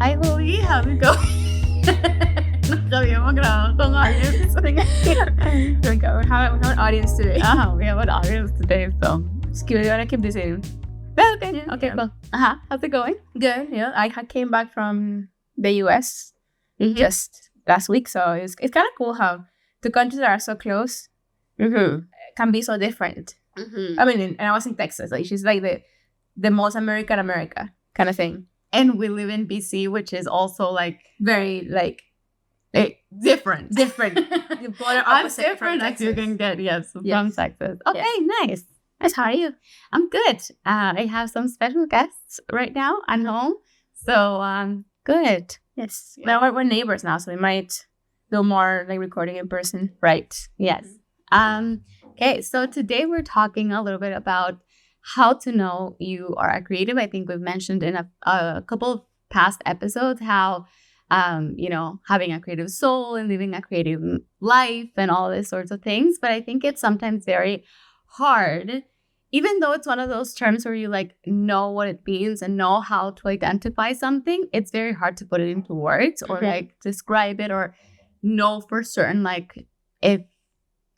Hi, Uli. How's it going? Nunca habíamos grabado con audience. We have an audience today. We have an audience today, so Just keep, you want to keep this in? okay. Yeah, Okay, yeah. cool. How's it going? Good. Yeah, I came back from the US just last week, so it's kind of cool how the countries that are so close can be so different. I mean, and I was in Texas, like she's like the most American America kind of thing. And we live in BC, which is also like Very like different. different. The polar As opposite from different as you Texas. can get, yes, from Yes. Texas. Okay, nice. Nice. How are you? I'm good. I have some special guests right now at home, so good. Yes. Yeah. Now we're neighbors now, so we might do more like recording in person. Right. Yes. Okay, so today we're talking a little bit about how to know you are a creative. I think we've mentioned in a couple of past episodes how, having a creative soul and living a creative life and all these sorts of things. But I think it's sometimes very hard, even though it's one of those terms where you like know what it means and know how to identify something. It's very hard to put it into words or Okay. like describe it or know for certain like if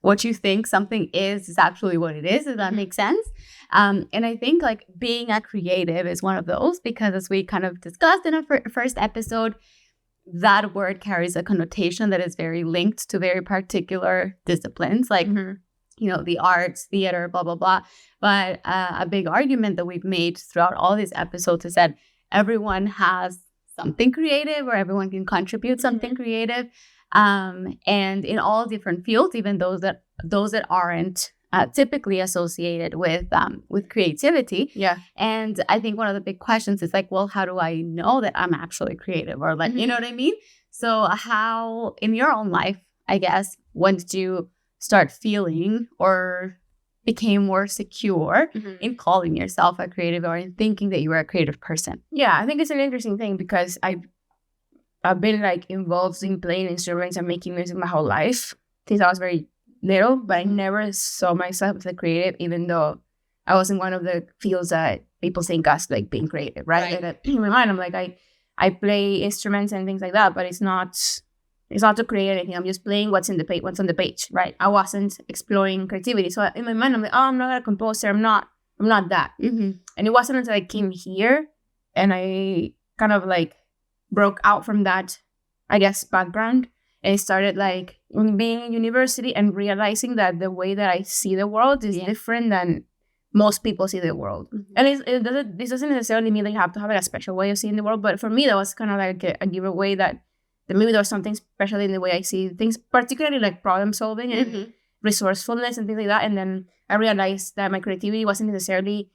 what you think something is actually what it is, if that makes sense. And I think like being a creative is one of those, because as we kind of discussed in our first episode, that word carries a connotation that is very linked to very particular disciplines, like, the arts, theater, blah, blah, blah. But a big argument that we've made throughout all these episodes is that everyone has something creative or everyone can contribute something creative. And in all different fields, even those that aren't typically associated with creativity. Yeah. And I think one of the big questions is like, well, how do I know that I'm actually creative? Or like, you know what I mean? So how, in your own life, I guess, when did you start feeling or became more secure in calling yourself a creative or in thinking that you were a creative person? Yeah, I think it's an interesting thing because I've been like involved in playing instruments and making music my whole life since I was very little, but I never saw myself as a creative, even though I was in one of the fields that people think as like being creative, right? Like, in my mind, I'm like I play instruments and things like that, but it's not to create anything. I'm just playing what's on the page, right? I wasn't exploring creativity, so in my mind, I'm like, oh, I'm not a composer. I'm not that. And it wasn't until I came here and I kind of like broke out from that, I guess, background, and I started like being in university and realizing that the way that I see the world is different than most people see the world. And this doesn't necessarily mean that you have to have like, a special way of seeing the world, but for me that was kind of like a giveaway that maybe there was something special in the way I see things, particularly like problem solving and resourcefulness and things like that. And then I realized that my creativity wasn't necessarily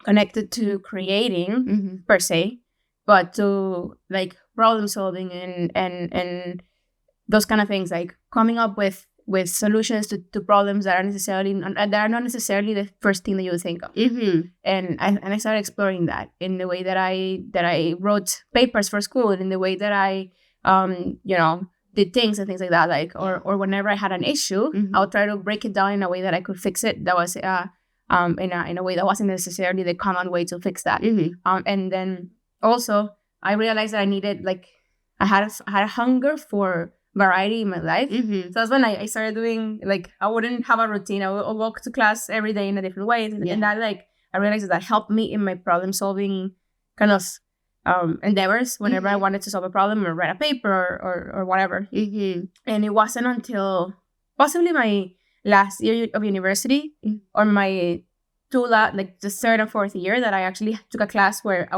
connected to creating per se, but to like problem solving and those kind of things, like coming up with solutions to problems that are not necessarily the first thing that you would think of. And I started exploring that in the way that I wrote papers for school, and in the way that I did things and things like that, like or whenever I had an issue, I would try to break it down in a way that I could fix it. That was in a way that wasn't necessarily the common way to fix that. And then also I realized that I needed I had a hunger for variety in my life. So that's when I started doing, like, I wouldn't have a routine. I would walk to class every day in a different way. And that, like, I realized that helped me in my problem solving kind of endeavors whenever I wanted to solve a problem or write a paper or whatever. And it wasn't until possibly my last year of university or my the third and fourth year that I actually took a class where I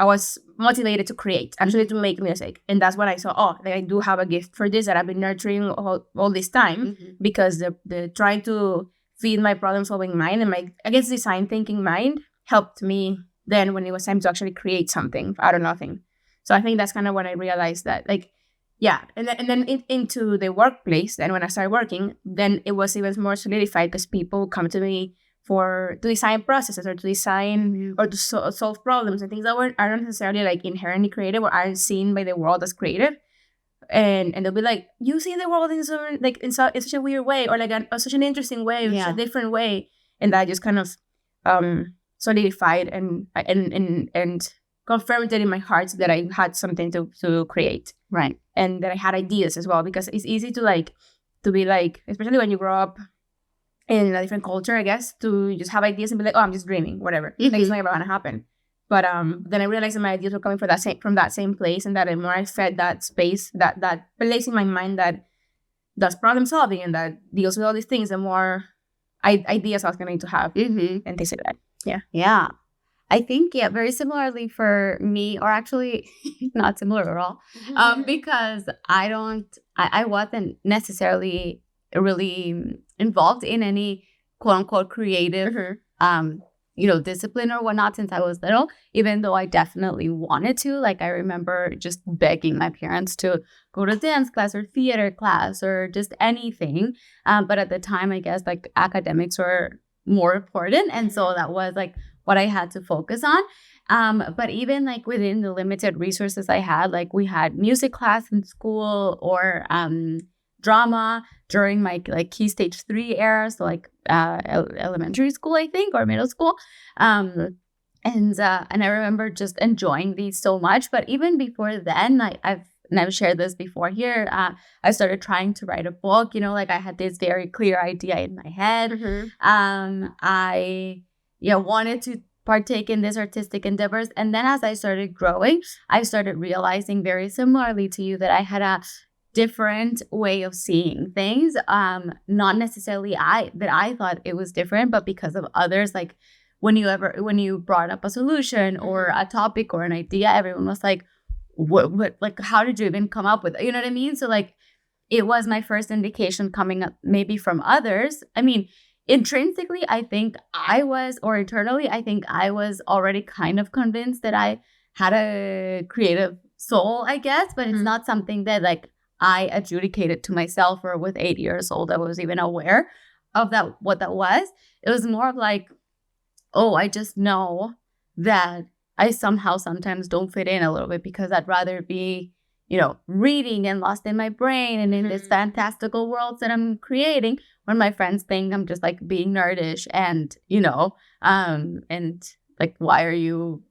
was motivated to create, actually to make music. And that's when I saw, I do have a gift for this that I've been nurturing all this time, because the trying to feed my problem-solving mind and my, I guess, design thinking mind helped me then when it was time to actually create something out of nothing. So I think that's kind of when I realized that, and then into the workplace, then when I started working, then it was even more solidified because people come to me to design processes or to design or to solve problems and things that aren't necessarily like inherently creative or aren't seen by the world as creative. And they'll be like, you see the world in such a weird way, or like such an interesting way, or such a different way. And that just kind of solidified and confirmed it in my heart that I had something to create. Right. And that I had ideas as well, because it's easy to be like, especially when you grow up in a different culture, I guess, to just have ideas and be like, oh, I'm just dreaming, whatever. Like, it's not ever gonna happen. But then I realized that my ideas were coming from that same place, and that the more I fed that space, that place in my mind that does problem solving and that deals with all these things, the more ideas I was going to have, and things like that. Yeah. I think, very similarly for me, or actually not similar at all, because I wasn't necessarily really involved in any quote unquote creative, discipline or whatnot since I was little, even though I definitely wanted to. Like, I remember just begging my parents to go to dance class or theater class or just anything. But at the time, I guess, like, academics were more important. And so that was like what I had to focus on. But even like within the limited resources I had, like, we had music class in school or drama during my like key stage 3 era, so like elementary school, I think, or middle school. And I remember just enjoying these so much. But even before then, I've shared this before here, I started trying to write a book. Like, I had this very clear idea in my head. I wanted to partake in these artistic endeavors. And then as I started growing, I started realizing, very similarly to you, that I had a different way of seeing things. Not necessarily that I thought it was different, but because of others. Like, when you brought up a solution or a topic or an idea, everyone was like, what, like, how did you even come up with it? You know what I mean? So, like, it was my first indication coming up maybe from others. I mean, intrinsically, I think I was, or internally, I think I was already kind of convinced that I had a creative soul, I guess, but it's not something that, like, I adjudicated to myself, or with 8 years old, I was even aware of that, what that was. It was more of like, oh, I just know that I somehow sometimes don't fit in a little bit, because I'd rather be, reading and lost in my brain and in this fantastical world that I'm creating, when my friends think I'm just like being nerdish and, and like, why are you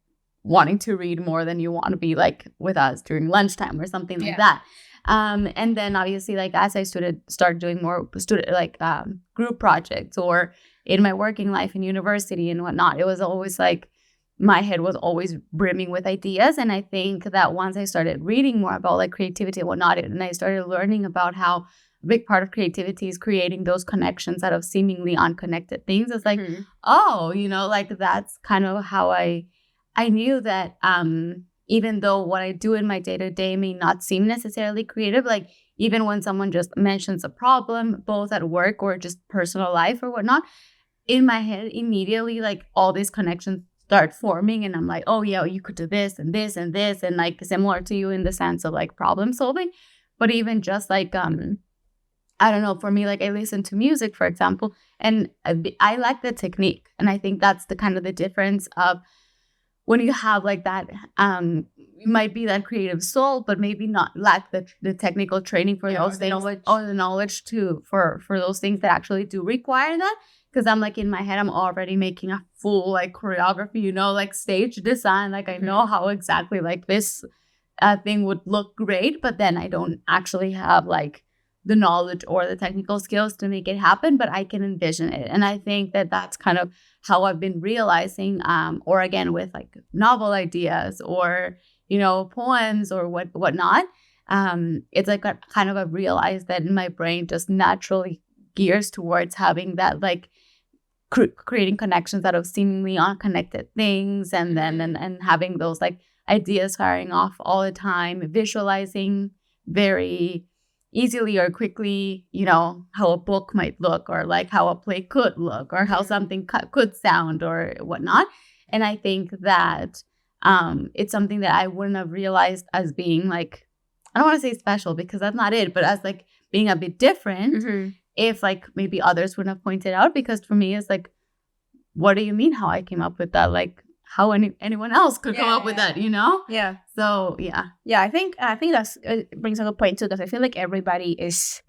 wanting to read more than you want to be like with us during lunchtime or something like that? And then obviously, like, as I started doing more group projects, or in my working life in university and whatnot, it was always like, my head was always brimming with ideas. And I think that once I started reading more about like creativity and whatnot, and I started learning about how a big part of creativity is creating those connections out of seemingly unconnected things, it's like, oh, like, that's kind of how I knew that even though what I do in my day-to-day may not seem necessarily creative, like, even when someone just mentions a problem, both at work or just personal life or whatnot, in my head, immediately, like, all these connections start forming, and I'm like, oh yeah, you could do this and this and this, and like, similar to you in the sense of like problem solving. But even just like, I don't know, for me, like, I listen to music, for example, and I like the technique. And I think that's the kind of the difference of when you have like that, you might be that creative soul, but maybe not lack the technical training for those things, or the knowledge for those things that actually do require that. Because I'm like, in my head, I'm already making a full like choreography, like stage design. Like, I know how exactly like this thing would look great, but then I don't actually have like the knowledge or the technical skills to make it happen, but I can envision it. And I think that that's kind of how I've been realizing, or again, with like novel ideas or, poems or whatnot. It's like kind of I've realized that in my brain just naturally gears towards having that like creating connections out of seemingly unconnected things, and then and having those like ideas firing off all the time, visualizing very easily or quickly, how a book might look, or like how a play could look, or how something could sound or whatnot. And I think that it's something that I wouldn't have realized as being like, I don't want to say special, because that's not it, but as like being a bit different, if like maybe others wouldn't have pointed out. Because for me, it's like, what do you mean how I came up with that? Like, how anyone else could come up with that, Yeah. So, yeah. Yeah, I think that's brings a good point too, because I feel like everybody is,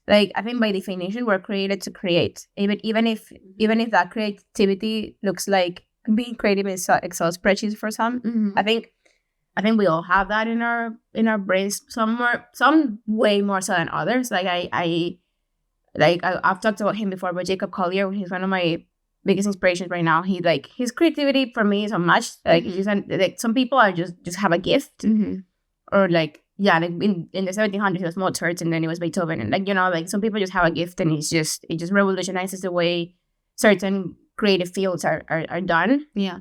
like, I think by definition we're created to create, even if that creativity looks like being creative in Excel spreadsheets for some. Mm-hmm. I think we all have that in our brains somewhere, some way more so than others. Like I've talked about him before, but Jacob Collier, he's one of my biggest inspirations right now. He like his creativity for me is unmatched. Like he's just like some people are just have a gift, or like like in the 1700s it was Mozart and then it was Beethoven, and like like some people just have a gift and it just revolutionizes the way certain creative fields are done. Yeah.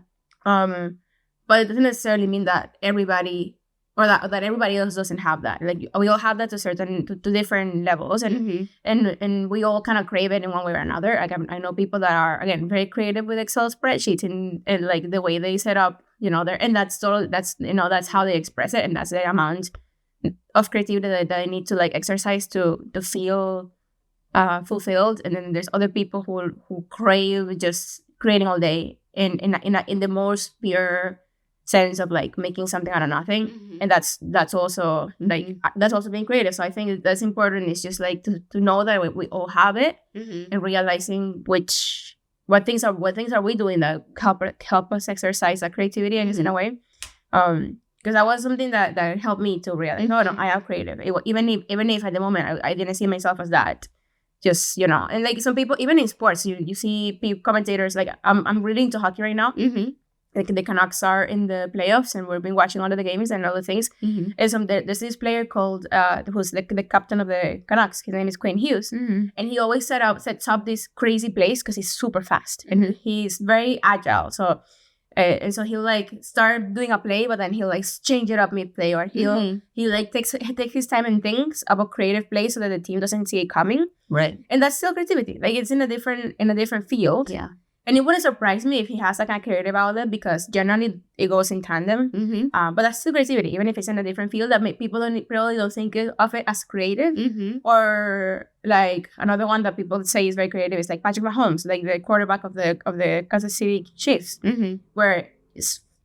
But it doesn't necessarily mean that everybody or that everybody else doesn't have that. Like we all have that to different levels, and and we all kind of crave it in one way or another. Like I know people that are again very creative with Excel spreadsheets and like the way they set up, their, and that's how they express it, and that's the amount of creativity that I need to like exercise to feel fulfilled. And then there's other people who crave just creating all day in the most pure sense of like making something out of nothing, and that's also like that's also being creative. So I think that's important. It's just like to know that we all have it, and realizing what things are we doing that help us exercise that creativity, I guess, in a way. Because that was something that helped me to realize, no, I am creative. Even if at the moment I didn't see myself as that. Just, and like some people, even in sports, you see commentators, like I'm really into hockey right now. Like the Canucks are in the playoffs and we've been watching all of the games and all the things. And there's this player called, who's the captain of the Canucks. His name is Quinn Hughes. And he always sets up this crazy plays because he's super fast and he's very agile. So, and so he'll like start doing a play, but then he'll like change it up mid-play, or he like takes his time and thinks about creative plays so that the team doesn't see it coming. Right. And that's still creativity. Like it's in a different field. Yeah. And it wouldn't surprise me if he has that kind of creative outlet, because generally it goes in tandem. But that's still creativity, even if it's in a different field that people probably don't think of it as creative. Or like another one that people say is very creative is like Patrick Mahomes, like the quarterback of the Kansas City Chiefs, where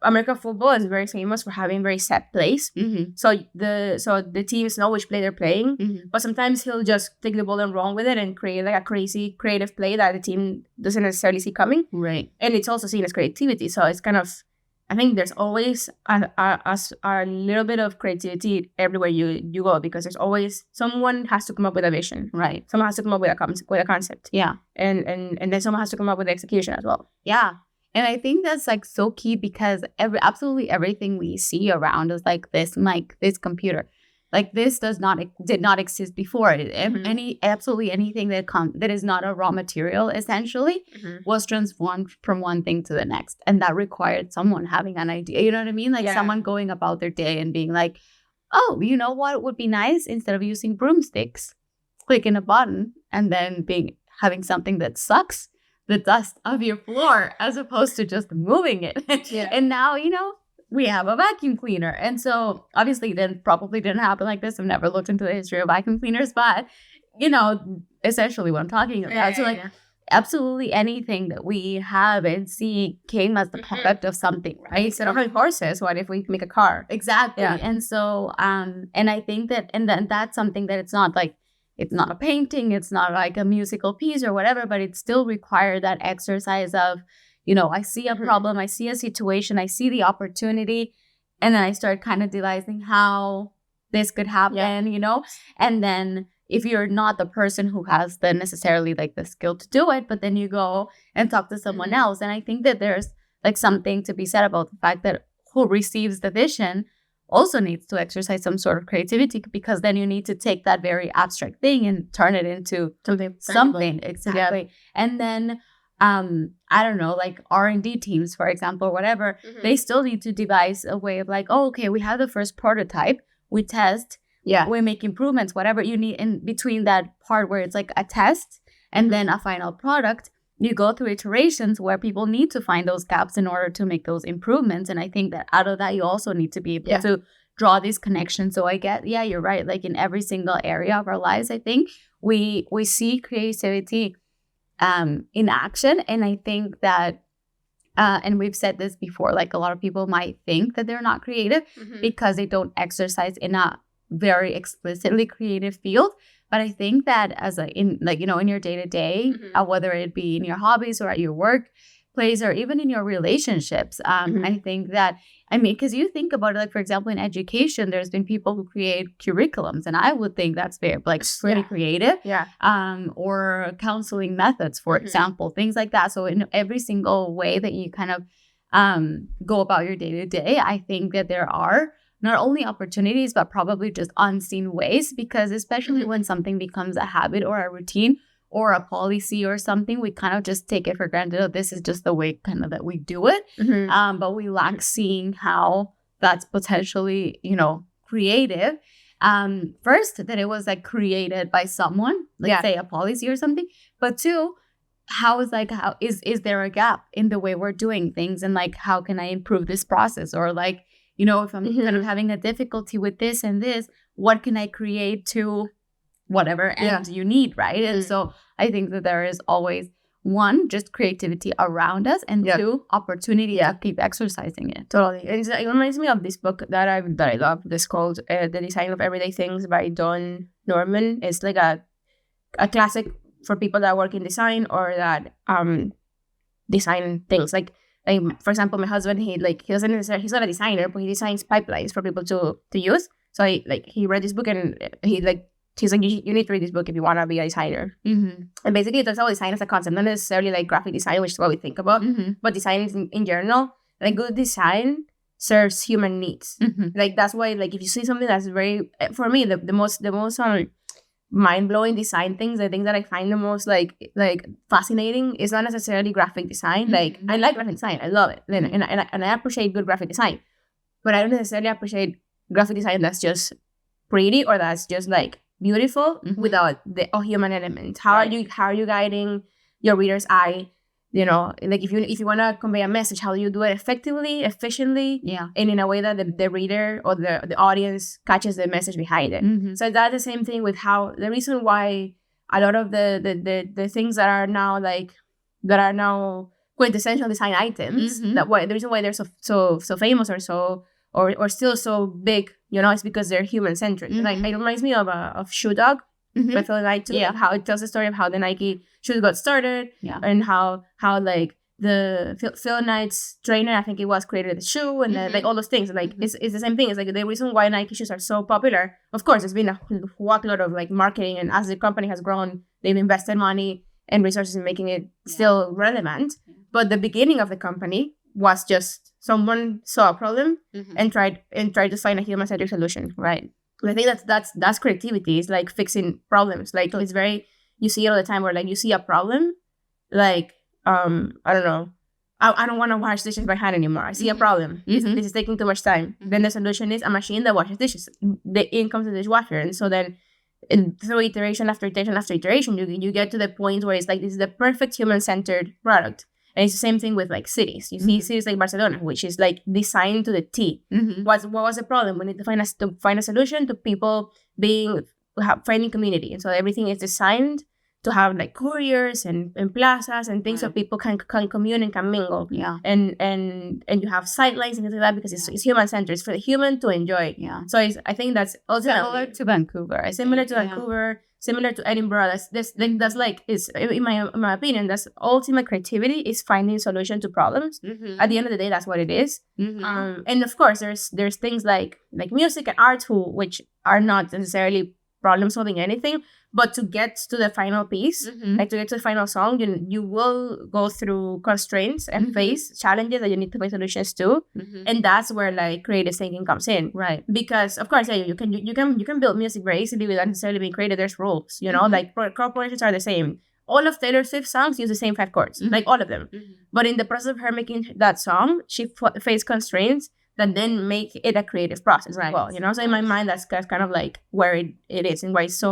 American football is very famous for having very set plays. So the teams know which play they're playing, but sometimes he'll just take the ball and run with it and create like a crazy creative play that the team doesn't necessarily see coming. Right. And it's also seen as creativity. So it's kind of, I think there's always a little bit of creativity everywhere you go, because there's always someone has to come up with a vision. Right. Someone has to come up with a concept. Yeah. And then someone has to come up with the execution as well. Yeah. And I think that's like so key, because absolutely everything we see around is like this computer, like this did not exist before. Absolutely anything that is not a raw material essentially was transformed from one thing to the next, and that required someone having an idea. You know what I mean? Like someone going about their day and being like, oh, you know what would be nice, instead of using broomsticks, clicking a button and then having something that sucks the dust of your floor as opposed to just moving it. And now, we have a vacuum cleaner. And so obviously then probably didn't happen like this. I've never looked into the history of vacuum cleaners, but essentially what I'm talking about. Absolutely anything that we have and see came as the product of something, right? Instead of having horses, what if we make a car? Exactly. Yeah. And so, and I think that, and then that's something that it's not a painting, it's not like a musical piece or whatever, but it still required that exercise of, I see a problem, I see a situation, I see the opportunity, and then I start kind of devising how this could happen, and then if you're not the person who has necessarily like the skill to do it, but then you go and talk to someone else. And I think that there's like something to be said about the fact that who receives the vision also needs to exercise some sort of creativity, because then you need to take that very abstract thing and turn it into something. Exactly. Yeah. And then I don't know, like R&D teams, for example, or whatever, they still need to devise a way of like, oh, okay, we have the first prototype, we test, we make improvements, whatever you need in between that part where it's like a test and then a final product. You go through iterations where people need to find those gaps in order to make those improvements. And I think that out of that, you also need to be able to draw these connections. So I get, you're right. Like in every single area of our lives, I think we see creativity in action. And I think that, and we've said this before, like a lot of people might think that they're not creative because they don't exercise in a very explicitly creative field. But I think that in your day-to-day, whether it be in your hobbies or at your work, workplace or even in your relationships. I think that, I mean, because you think about it, like, for example, in education, there's been people who create curriculums, and I would think that's very, like, pretty creative. Yeah. Or counseling methods, for example, things like that. So in every single way that you kind of go about your day to day, I think that there are not only opportunities, but probably just unseen ways, because especially when something becomes a habit or a routine or a policy or something, we kind of just take it for granted. Oh, this is just the way kind of that we do it. But we lack seeing how that's potentially, you know, creative. First, that it was like created by someone, like say a policy or something. But two, how is there a gap in the way we're doing things? And like, how can I improve this process? Or like, you know, if I'm kind of having a difficulty with this and this, what can I create to whatever end you need, right? And so I think that there is always, one, just creativity around us, and two, opportunity to keep exercising it. Totally. And it reminds me of this book that I love. It's called The Design of Everyday Things by Don Norman. It's like a classic for people that work in design or that design things. Like for example, my husband, he's not a designer, but he designs pipelines for people to use. So he read this book, and he's like, you need to read this book if you want to be a designer. And basically it talks about design as a concept, not necessarily like graphic design, which is what we think about, but design in general. Like good design serves human needs. Like that's why, like, if you see something that's very, for me, the most mind-blowing design things, the things that I find the most like fascinating is not necessarily graphic design. Like I like graphic design, I love it, and I appreciate good graphic design, but I don't necessarily appreciate graphic design that's just pretty or that's just like beautiful without the human element. How are you guiding your reader's eye? You know, like if you want to convey a message, how do you do it effectively, efficiently, and in a way that the reader or the audience catches the message behind it. So that's the same thing with how the reason why a lot of the things that are now quintessential design items, the reason why they're so famous or still so big, you know, it's because they're human centric. Like it reminds me of Shoe Dog by Phil Knight too. Like how it tells the story of how the Nike shoes got started, and how like the Phil Knight's trainer, I think it was, created the shoe, and then, like all those things. Like it's the same thing. It's like the reason why Nike shoes are so popular. Of course, there's been a lot of like marketing, and as the company has grown, they've invested money and resources in making it still relevant. But the beginning of the company was just someone saw a problem and tried to find a human-centered solution. Right. I think that's creativity. It's like fixing problems. Like it's very, you see it all the time where like you see a problem, like I don't know, I don't want to wash dishes by hand anymore. I see a problem. This is taking too much time. Then the solution is a machine that washes dishes. In comes the dishwasher, and so then through iteration after iteration after iteration, you get to the point where it's like this is the perfect human-centered product. And it's the same thing with like cities. You see cities like Barcelona, which is like designed to the T. What was the problem? We need to find a solution to people finding community, and so everything is designed to have like couriers and plazas and things so people can commune and can mingle. And you have sightlines and things like that because it's human centered. It's for the human to enjoy. So I think that's also similar to Vancouver. Similar to Vancouver. Similar to Edinburgh. That's like, it's in my opinion, that's ultimate creativity, is finding solution to problems. At the end of the day, that's what it is. And of course, there's things like music and art which are not necessarily problem solving anything, but to get to the final piece, like to get to the final song, you will go through constraints and face challenges that you need to find solutions to, and that's where like creative thinking comes in, right? Because of course, you can build music very easily without necessarily being creative. There's rules, you know, like corporations are the same. All of Taylor Swift's songs use the same 5 chords, like all of them. But in the process of her making that song, she faced constraints that then make it a creative process as well, you know? So in my mind, that's kind of like where it is and why it's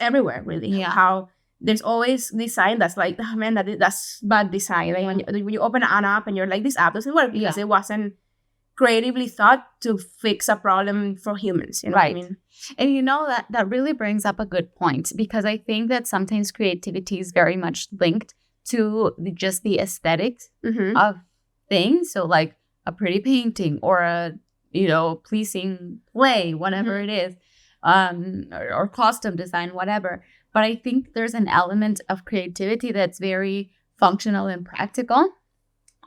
everywhere, really. How there's always design that's like, oh man, that's bad design. Like when you open an app and you're like, this app doesn't work because it wasn't creatively thought to fix a problem for humans, you know what I mean? And you know, that really brings up a good point, because I think that sometimes creativity is very much linked to just the aesthetics of things. So like a pretty painting or a, you know, pleasing play, whatever it is, or costume design, whatever. But I think there's an element of creativity that's very functional and practical.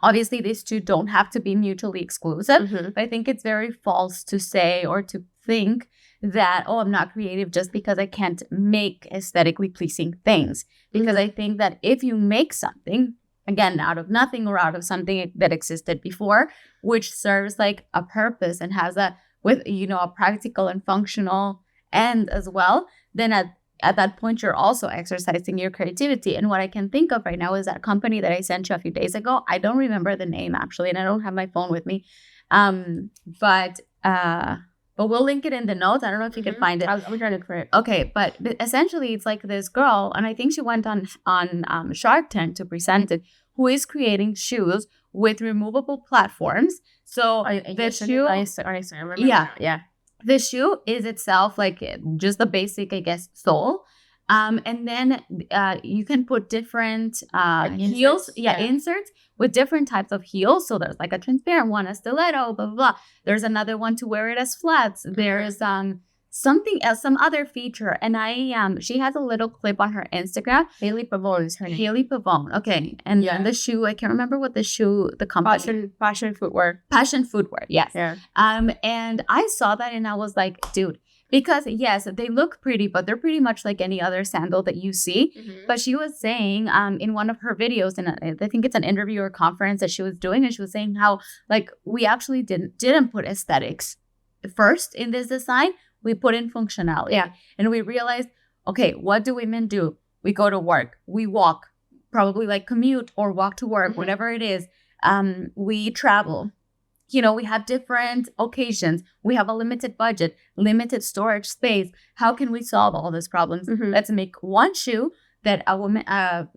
Obviously, these two don't have to be mutually exclusive, Mhm. but I think it's very false to say or to think that, oh, I'm not creative just because I can't make aesthetically pleasing things. Because I think that if you make something, again, out of nothing or out of something that existed before, which serves like a purpose and has a, with, you know, a practical and functional end as well, then at that point, you're also exercising your creativity. And what I can think of right now is that company that I sent you a few days ago. I don't remember the name actually, and I don't have my phone with me. But we'll link it in the notes. I don't know if you can find it. I'm trying to look for it. Okay, but essentially, it's like this girl, and I think she went on Shark Tank to present it, who is creating shoes with removable platforms. So the shoe, I remember. Yeah. Yeah. the shoe is itself like just the basic, I guess, sole. And then you can put different heels, inserts? yeah, Yeah. inserts with different types of heels. So there's like a transparent one, a stiletto, blah, blah, blah. There's another one to wear it as flats. There's something else, some other feature. And she has a little clip on her Instagram. Haley Pavone is her name. Haley Pavone. Okay. And Yeah. then the shoe, I can't remember what the company. Fashion footwear. Passion Footwear. Yes. Yeah. And I saw that and I was like, dude, because yes, they look pretty, but they're pretty much like any other sandal that you see. But she was saying in one of her videos, and I think it's an interview or conference that she was doing, and she was saying how like we actually didn't put aesthetics first in this design. We put in functionality. Yeah. And we realized, okay, what do women do? We go to work, we walk, probably like commute or walk to work, whatever it is. We travel. You know, we have different occasions. We have a limited budget, limited storage space. How can we solve all these problems? Let's make one shoe that a woman, a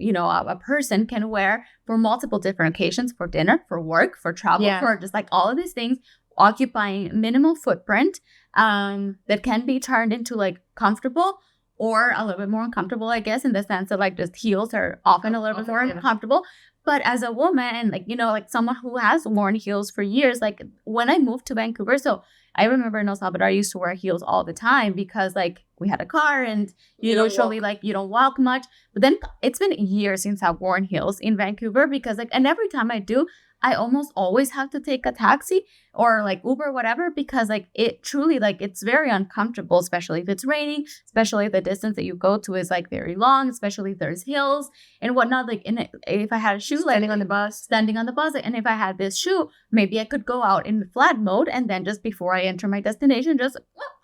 person can wear for multiple different occasions, for dinner, for work, for travel, Yeah. for just like all of these things, occupying minimal footprint that can be turned into like comfortable or a little bit more uncomfortable, I guess, in the sense that like just heels are often a little bit more Yeah. uncomfortable. But as a woman, like, you know, like someone who has worn heels for years, like when I moved to Vancouver, so I remember in El Salvador, I used to wear heels all the time because like we had a car and You don't usually like you don't walk much. But then it's been years since I've worn heels in Vancouver because like, and every time I do, I almost always have to take a taxi or like Uber, whatever, because like it truly like it's very uncomfortable, especially if it's raining, especially if the distance that you go to is like very long, especially if there's hills and whatnot. Like if I had a shoe Standing on the bus. standing on the bus, and if I had this shoe, maybe I could go out in flat mode and then just before I enter my destination, just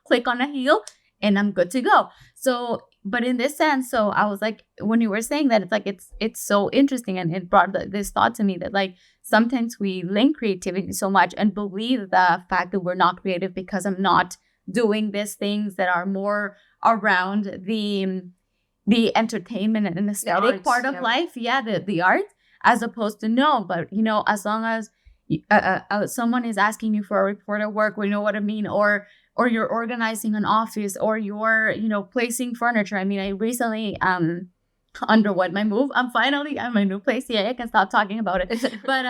click on a heel and I'm good to go. So, but in this sense, so I was like, when you were saying that, it's like it's so interesting, and it brought this thought to me that like sometimes we link creativity so much and believe the fact that we're not creative because I'm not doing these things that are more around the entertainment and aesthetic arts, part of yeah. life, the art, as opposed to no. But you know, as long as someone is asking you for a report at work, you know what I mean, or you're organizing an office, or you're, you know, placing furniture. I mean, I recently underwent my move. I'm finally at my new place. Yeah, I can stop talking about it. But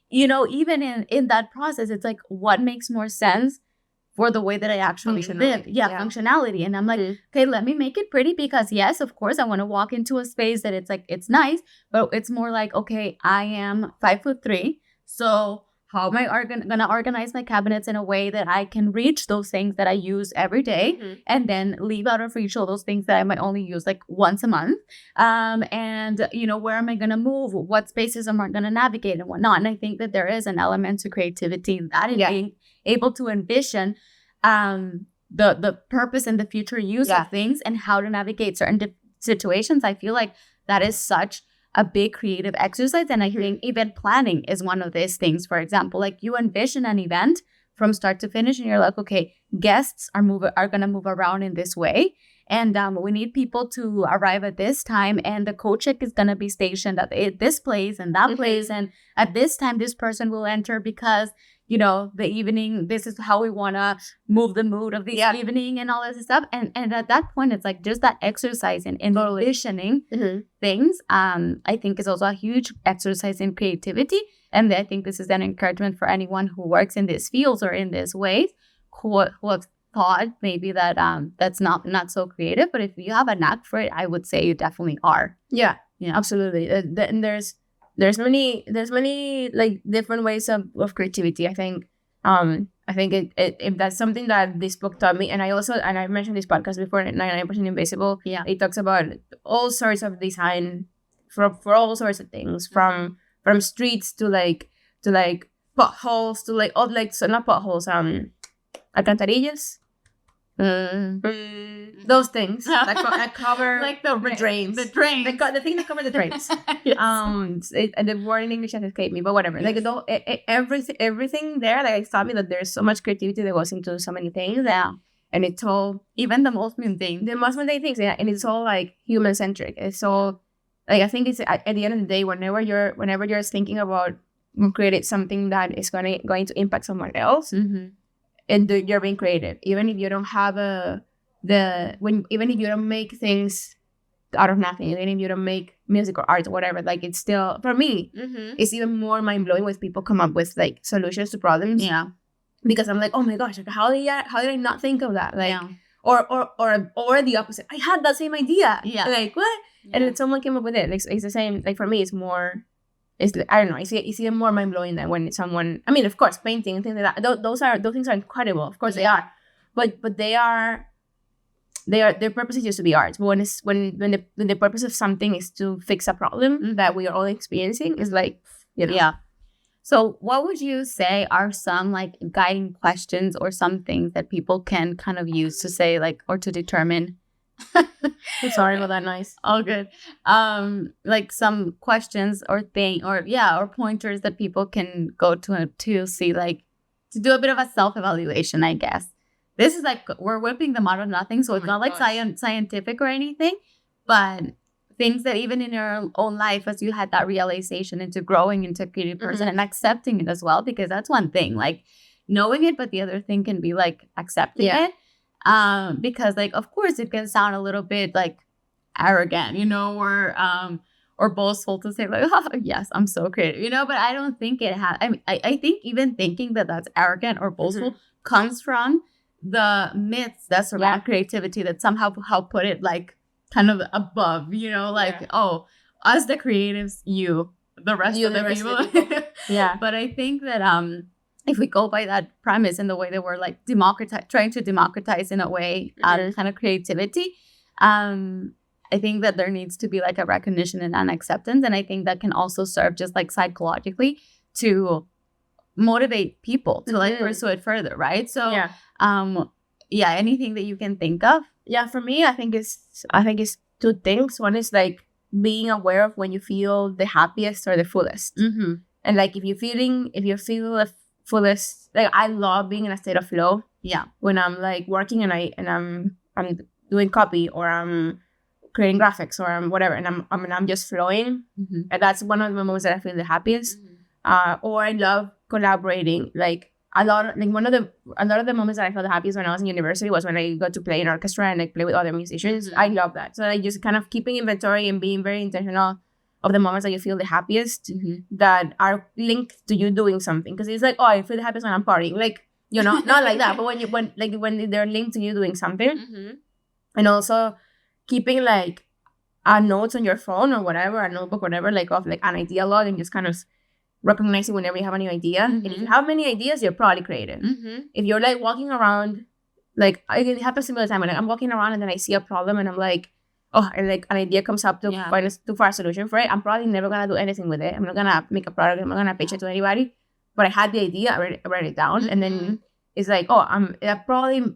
you know, even in that process, it's like what makes more sense for the way that I actually live. Yeah, functionality. And I'm like, okay, let me make it pretty because yes, of course, I want to walk into a space that it's like it's nice, but it's more like, okay, I am 5'3", so how am I gonna organize my cabinets in a way that I can reach those things that I use every day, and then leave out of reach all those things that I might only use like once a month? And you know, where am I gonna move? What spaces am I gonna navigate and whatnot? And I think that there is an element to creativity in that, in being able to envision the purpose and the future use of things and how to navigate certain situations. I feel like that is such a big creative exercise. And I think event planning is one of these things. For example, like you envision an event from start to finish and you're like, okay, guests are going to move around in this way. And we need people to arrive at this time, and the coat check is going to be stationed at this place and that place. And at this time, this person will enter because, you know, the evening, this is how we want to move the mood of the evening and all this stuff. And at that point, it's like just that exercise in envisioning things, I think is also a huge exercise in creativity. And I think this is an encouragement for anyone who works in these fields or in these ways who have thought maybe that that's not so creative. But if you have a knack for it, I would say you definitely are. Yeah, absolutely. And there's there's many like different ways of creativity. I think if that's something that this book taught me, and I mentioned this podcast before, 99% Invisible. Yeah. It talks about all sorts of design for all sorts of things, from streets to like potholes to like all like, so not potholes, alcantarillas. Those things that cover like the drains. The drains. The thing that cover the drains. Yes. And the word in English has escaped me, but whatever. Like everything there, like it taught me that there's so much creativity that goes into so many things. Yeah. And it's all Even the most mundane. things, yeah. And it's all like human centric. It's all like, I think it's at the end of the day, whenever you're thinking about creating something that is going to impact someone else. Mm-hmm. And you're being creative, even if you don't have even if you don't make things out of nothing, even if you don't make music or art or whatever, like it's still, for me, it's even more mind blowing when people come up with like solutions to problems. Yeah. Because I'm like, oh my gosh, like how did I not think of that? Like, Yeah. or the opposite. I had that same idea. Yeah. Like what? Yeah. And then someone came up with it. Like it's the same. Like for me, it's more. It's, I don't know. It's even more mind blowing than when someone. I mean, of course, painting and things like that. Those things are incredible. Of course, they are. But they are. Their purpose is just to be art. But when the purpose of something is to fix a problem that we are all experiencing, is like, you know. Yeah. So, what would you say are some like guiding questions or some things that people can kind of use to say like, or to determine? I'm sorry about that noise. All good. Like some questions or or pointers that people can go to see, like, to do a bit of a self-evaluation, I guess. This is like, we're whipping them out of nothing, so it's not like scientific or anything, but things that even in your own life, as you had that realization into growing into a creative person and accepting it as well, because that's one thing, like knowing it, but the other thing can be like accepting it. Because like, of course, it can sound a little bit like arrogant, or boastful to say like, oh, yes, I'm so creative, but I don't think it has. I mean, I think even thinking that that's arrogant or boastful comes from the myths that surround creativity that somehow help put it like kind of above, oh, us the creatives, the rest of the people. Yeah. But I think that if we go by that premise in the way that we're like trying to democratize in a way kind of creativity, I think that there needs to be like a recognition and an acceptance. And I think that can also serve just like psychologically to motivate people to like pursue it further, right? So anything that you can think of. Yeah, for me, I think it's two things. One is like being aware of when you feel the happiest or the fullest. And like if you feel the fullest, like I love being in a state of flow. Yeah. When I'm like working and I'm doing copy, or I'm creating graphics, or I'm whatever, and I'm just flowing. And that's one of the moments that I feel the happiest. Or I love collaborating. Like a lot of the moments that I felt the happiest when I was in university was when I got to play in orchestra and like play with other musicians. I love that. So like just kind of keeping inventory and being very intentional of the moments that you feel the happiest that are linked to you doing something. Because it's like, oh, I feel the happiest when I'm partying. Like, not like that. But when they're linked to you doing something. And also keeping like a notes on your phone or whatever, a notebook, whatever, like of like an idea log, and just kind of recognizing whenever you have a new idea. And if you have many ideas, you're probably creative. If you're like walking around, like it happens to me all the time. When I'm walking around and then I see a problem and I'm like, oh, and like an idea comes up to find a solution for it, I'm probably never gonna do anything with it. I'm not gonna make a product. I'm not gonna pitch it to anybody. But I had the idea, I wrote it down, and then it's like, oh, that probably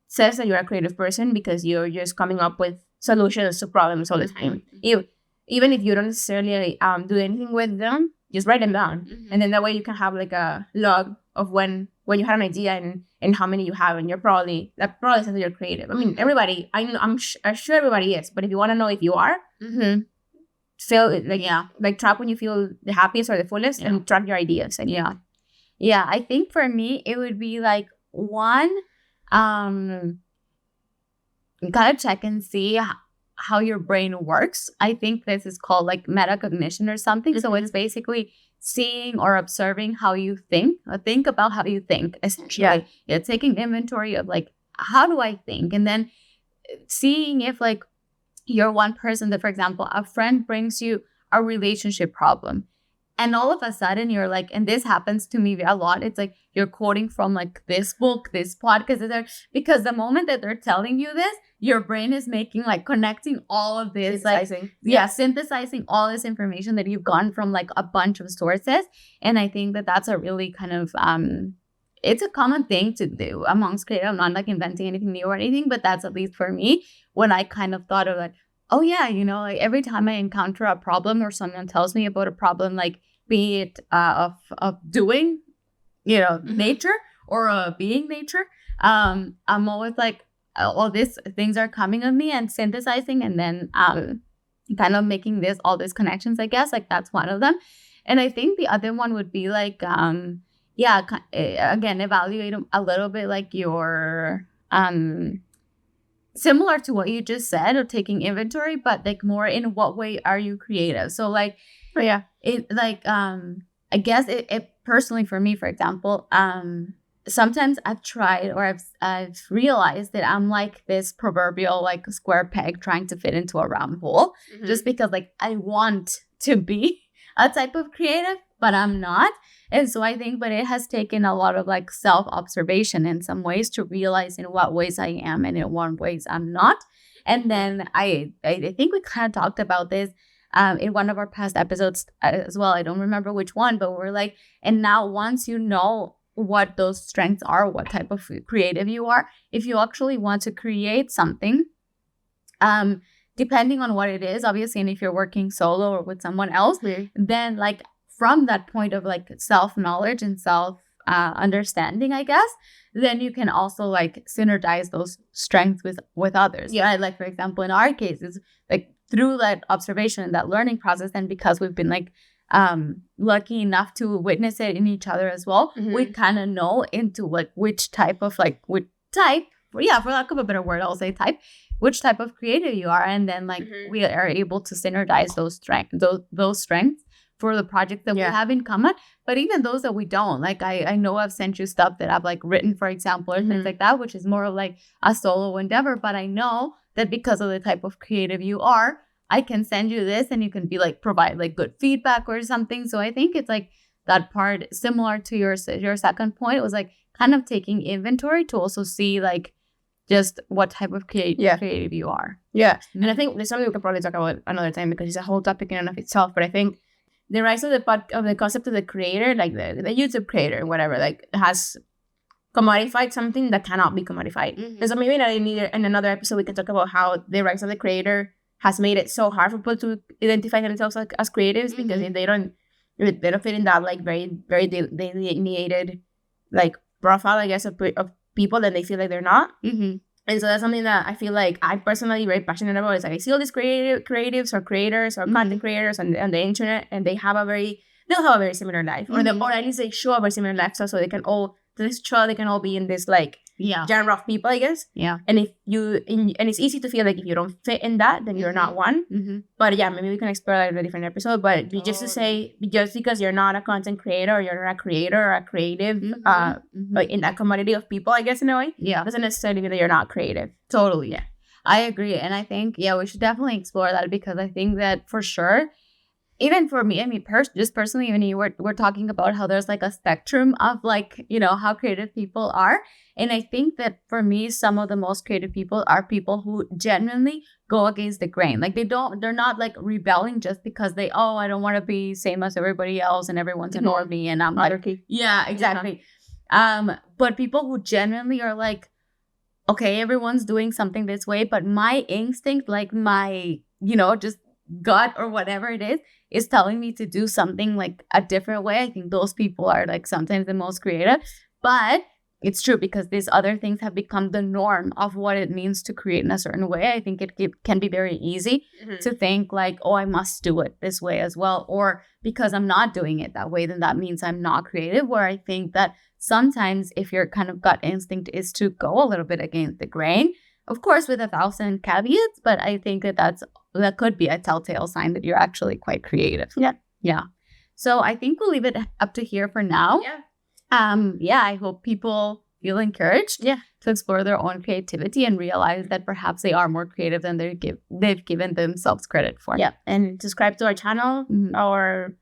says that you're a creative person because you're just coming up with solutions to problems all the time. Even if you don't necessarily do anything with them, just write them down, and then that way you can have like a log of when you had an idea and how many you have, and that probably says that you're creative. I mean, everybody, I'm sure everybody is, but if you want to know if you are, feel like track when you feel the happiest or the fullest, and track your ideas. I think for me it would be like one, you gotta check and see how your brain works. I think this is called like metacognition or something. So it's basically seeing or observing how you think, or think about how you think, essentially. Yeah, taking inventory of like, how do I think? And then seeing if like you're one person that, for example, a friend brings you a relationship problem, And all of a sudden you're like, and this happens to me a lot. It's like you're quoting from like this book, this podcast, because the moment that they're telling you this, your brain is making like connecting all of this, synthesizing all this information that you've gotten from like a bunch of sources. And I think that that's a really kind of it's a common thing to do amongst creative. I'm not like inventing anything new or anything, but that's at least for me when I kind of thought of like, oh yeah, you know, like every time I encounter a problem or someone tells me about a problem, like be it of doing, you know, nature or being nature, I'm always like, all these things are coming at me and synthesizing and then kind of making all these connections, I guess. Like that's one of them. And I think the other one would be like, again, evaluate a little bit like your similar to what you just said of taking inventory, but like more in what way are you creative? So like, it like I guess it personally for me, for example, sometimes I've tried or I've realized that I'm like this proverbial like square peg trying to fit into a round hole, just because like I want to be a type of creative, but I'm not. And so I think, but it has taken a lot of like self-observation in some ways to realize in what ways I am and in what ways I'm not. And then I think we kind of talked about this in one of our past episodes as well. I don't remember which one, but we're like, and now once you know what those strengths are, what type of creative you are, if you actually want to create something, depending on what it is, obviously, and if you're working solo or with someone else, then like from that point of like self-knowledge and self-understanding, I guess, then you can also like synergize those strengths with others. Yeah, like for example, in our cases, like through that observation and that learning process, and because we've been like lucky enough to witness it in each other as well, we kind of know into like which type, for lack of a better word, I'll say type, which type of creative you are, and then like we are able to synergize those strengths for the project that we have in common. But even those that we don't, like I know I've sent you stuff that I've like written, for example, or things like that, which is more of like a solo endeavor, but I know that because of the type of creative you are, I can send you this and you can be like provide like good feedback or something. So I think it's like that part similar to your second point. It was like kind of taking inventory to also see like just what type of creative you are. Yeah. And I think there's something we could probably talk about another time because it's a whole topic in and of itself. But I think the rise of the concept of the creator, like the YouTube creator, whatever, like has commodified something that cannot be commodified. And so maybe in another episode we can talk about how the rise of the creator has made it so hard for people to identify themselves like, as creatives because if they don't fit in that like very very delineated like profile, I guess, of people, then they feel like they're not. And so that's something that I feel like I personally very passionate about. Is like I see all these creatives or creators or content creators on the internet, and they'll have a very similar life, or at least they show a very similar lifestyle, so they can all be in this like genre of people, I guess. Yeah. And if and it's easy to feel like if you don't fit in that, then you're not one. But yeah, maybe we can explore that in a different episode. But just to say, just because you're not a content creator or you're not a creator or a creative, like in that commodity of people, I guess, in a way, doesn't necessarily mean that you're not creative. Totally. Yeah. I agree. And I think, we should definitely explore that because I think that for sure, even for me, I mean, just personally, even we're talking about how there's like a spectrum of like, how creative people are. And I think that for me, some of the most creative people are people who genuinely go against the grain. Like they're not like rebelling just because I don't want to be same as everybody else and everyone's an normie and I'm like, yeah, exactly. But people who genuinely are like, okay, everyone's doing something this way, but my instinct, like my, just gut or whatever it is telling me to do something like a different way. I think those people are like sometimes the most creative, but it's true because these other things have become the norm of what it means to create in a certain way. I think it can be very easy to think like, oh, I must do it this way as well. Or because I'm not doing it that way, then that means I'm not creative. Where I think that sometimes if your kind of gut instinct is to go a little bit against the grain, of course, with 1,000 caveats, but I think that could be a telltale sign that you're actually quite creative. Yeah. So I think we'll leave it up to here for now. I hope people feel encouraged to explore their own creativity and realize that perhaps they are more creative than they've given themselves credit for. Yeah, and subscribe to our channel or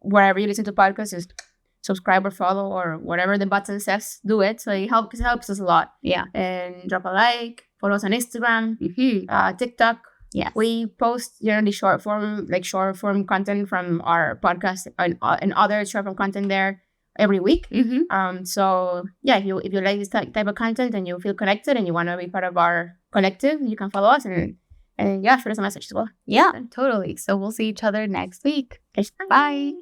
wherever you listen to podcasts, just subscribe or follow or whatever the button says, do it. So it helps us a lot. Yeah. And drop a like, follow us on Instagram, TikTok. Yes. We post generally short form content from our podcast and other short form content there every week. So yeah, if you like this type of content and you feel connected and you want to be part of our collective, you can follow us and yeah, shoot us a message as well. Yeah, totally. So we'll see each other next week. Bye.